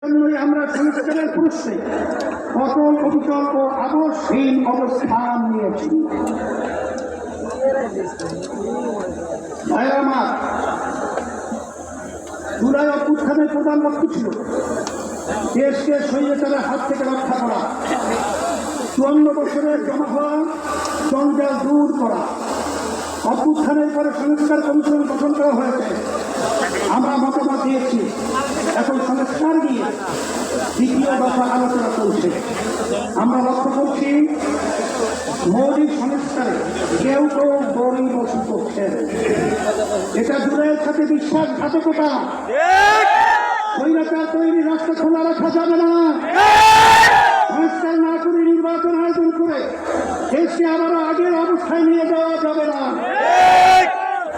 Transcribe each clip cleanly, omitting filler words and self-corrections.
জন্যই আমরা সংস্কারের প্রশ্নে অটল অবিচল ও আদর্শহীন অবস্থান নিয়েছি। আমার জুলাই অভ্যুত্থানের প্রধান লক্ষ্য ছিল দেশকে স্বৈরাচারের হাত থেকে রক্ষা করা, 54 বছরের জমা হওয়া জঞ্জাল দূর করা। অভ্যুত্থানের পরে সংস্কার কমিশন গঠন করা হয়েছে, আমরা মতামত দিয়েছি। এখন সংস্কার নিয়ে দ্বিতীয় দফা আলোচনা চলছে। আমরা লক্ষ্য করছি মৌলিক সংস্কারে কেউ কেউ দড়ি বসে করছেন। এটা জুলাইয়ের সাথে বিশ্বাসঘাতকতা। স্বৈরাচার তৈরি রাস্তা খোলা রাখা যাবে না। সংস্কার না করে নির্বাচন আয়োজন করে দেশকে আবারও আগের অবস্থায় নিয়ে যাওয়া যাবে না।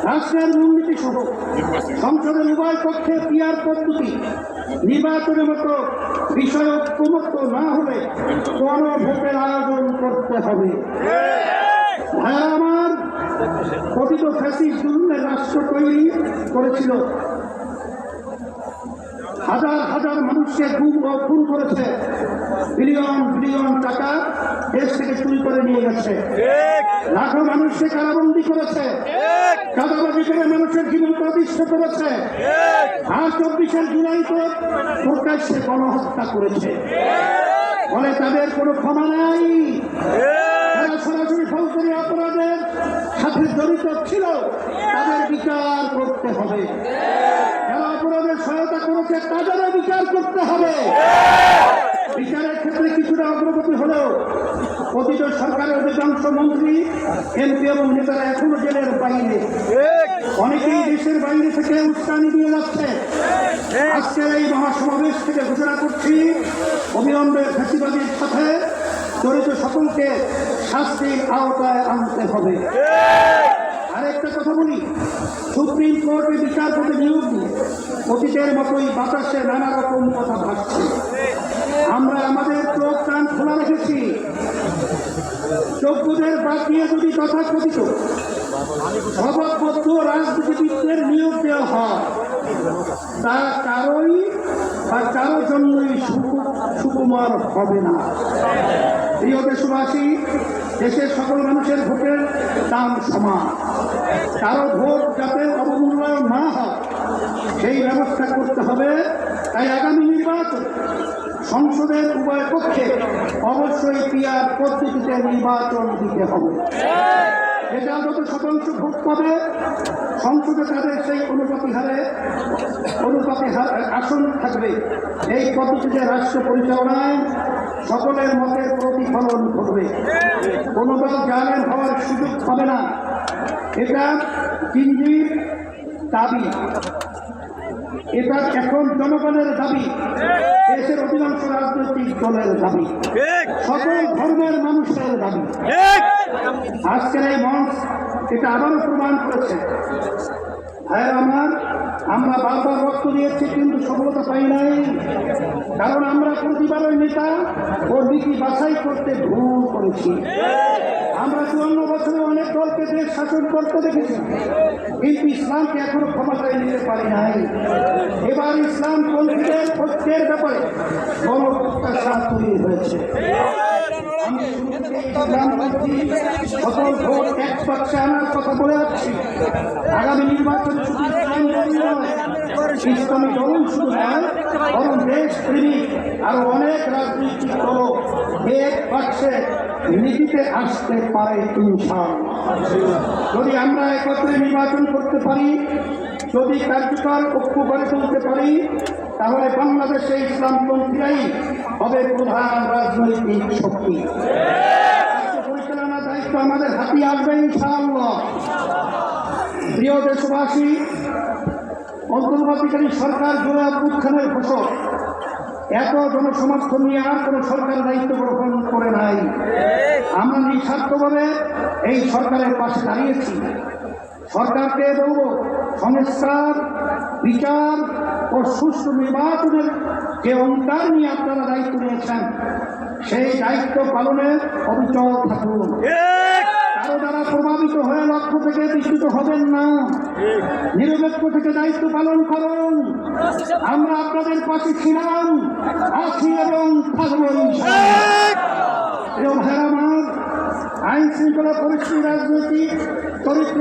রাষ্ট্রের মূলনীতি সহ সংসদের উভয় পক্ষে পিয়ার পদ্ধতি নির্বাচনের মতো বিষয় ঐক্যমত্য না হলে গণভোটের আয়োজন করতে হবে। ভাইয়া আমার, কথিত ফ্যাসিস্ট জুলুমের রাষ্ট্র তৈরি করেছিল, হাজার হাজার মানুষকে গুম ও খুন করেছে, বিলিয়ন বিলিয়ন টাকা দেশ থেকে চুরি করে নিয়ে গেছে, লাখো মানুষকে কারাবন্দী করেছে, চাঁদাবাজি করে মানুষের জীবন প্রতিষ্ঠ করেছে, আর 24 জুলাইতে প্রকাশ্যে গণহত্যা করেছে। ফলে তাদের কোনো ক্ষমা নাই। যারা সরাসরি ফৌজদারি অপরাধের সাথে জড়িত ছিল তাদের বিচার করতে হবে। যারা অপরাধের সহায়তা করেছে তাদেরও বিচার করতে হবে। বিচারের ক্ষেত্রে কিছুটা অগ্রগতি হলেও অতীত সরকারের অধিকাংশ মন্ত্রী, এমপি এবং নেতারা এখনো জেলের বাইরে, অনেকেই দেশের বাইরে থেকে উস্কানি দিয়ে যাচ্ছে। আজকের এই মহাসমাবেশ থেকে ঘোষণা করছি, অবিলম্বে ফ্যাসিবাদীর সাথে জড়িত সকলকে শাস্তির আওতায় আনতে হবে। আরেকটা কথা বলি, সুপ্রিম কোর্টে বিচারপতি নিয়োগ দিয়ে অতীতের মতোই বাতাসে নানা রকম কথা ভাসছে। আমরা আমাদের চোখ কান খোলা রেখেছি। যোগ্যদের বাদ দিয়ে যদি তথাকথিত স্বভাববদ্ধ রাজনীতিবিদদের নিয়োগ দেওয়া হয়, তা কারোই বা কারোর জন্যই সুকুমার হবে না। প্রিয় দেশবাসী, দেশের সকল মানুষের ভোটের দাম সমান। কারো ভোট যাতে অবমূল্যায়ন না হয় সেই ব্যবস্থা করতে হবে। তাই আগামী নির্বাচন সংসদের উভয় পক্ষে অবশ্যই পিয়ার পদ্ধতিতে নির্বাচন দিতে হবে। এটা যত শতাংশ ভোট পাবে সংসদে তাদের সেই অনুপাতি হারে আসন থাকবে। এই পদ্ধতিতে রাষ্ট্র পরিচালনায় সকলের মতের প্রতিফলন ঘটবে। কোনো দল জালেম হওয়ার সুযোগ পাবে না। এটা দিল্লির দাবি, এটা এখন জনগণের দাবি, দেশের অধিকাংশ রাজনৈতিক দলের দাবি, সকল ধর্মের মানুষের দাবি। আজকের এই মঞ্চ এটা আবারও প্রমাণ করেছে। হ্যাঁ আমার, আমরা বারবার রক্ত দিয়েছি কিন্তু সফলতা পাই নাই, কারণ আমরা প্রতিবারের নেতা ও নীতি বাছাই করতে ভুল করেছি। আমরা 54 বছরে অনেক দলকে দেশ শাসন করতে দেখেছি, কিন্তু ইসলামকে এখনো ক্ষমতায় নিতে পারি নাই। এবার ইসলাম পন্থীদের ঐক্যের ব্যাপারে বড় প্রত্যাশা তৈরি হয়েছে। আমি সকল ভোট এক পক্ষে আনার কথা বলে যাচ্ছি। আগামী নির্বাচনে শুধু ইসলামী দল শুধু নয়, বরং দেশ প্রেমিক আরো অনেক রাজনৈতিক দল এক পক্ষে নীতিতে আসতে পারে ইনশাআল্লাহ। যদি আমরা একত্রে নির্বাচন করতে পারি, যদি কার্যকর ঐক্য গড়ে তুলতে পারি, তাহলে বাংলাদেশে ইসলামপন্থীরাই হবে প্রধান রাজনৈতিক শক্তি। পরিচালনার দায়িত্ব আমাদের হাতে আসবে ইনশাআল্লাহ। প্রিয় দেশবাসী, অন্তর্বর্তীকালীন সরকার জুলাই অভ্যুত্থানের ফসল এত জনসমর্থন নিয়ে আর কোন সরকার দায়িত্ব গ্রহণ করে নাই। আমরা নিঃস্বার্থভাবে এই সরকারের পাশে দাঁড়িয়েছি। সরকারকে বলব, সংস্কার, বিচার ও সুষ্ঠু নির্বাচনের যে অঙ্গীকার নিয়ে আপনারা দায়িত্ব নিয়েছেন সেই দায়িত্ব পালনে অবিচল থাকুন। কারো দ্বারা প্রভাবিত হয়ে লক্ষ্য থেকে বিচ্যুত হবেন না, নিরপেক্ষ থেকে দায়িত্ব পালন করুন। আমরা আপনাদের পাশে ছিলাম, আছি এবং থাকবো ইনশাআল্লাহ। আইন শৃঙ্খলা পরিস্থিতি রাজনৈতিক চরিত্র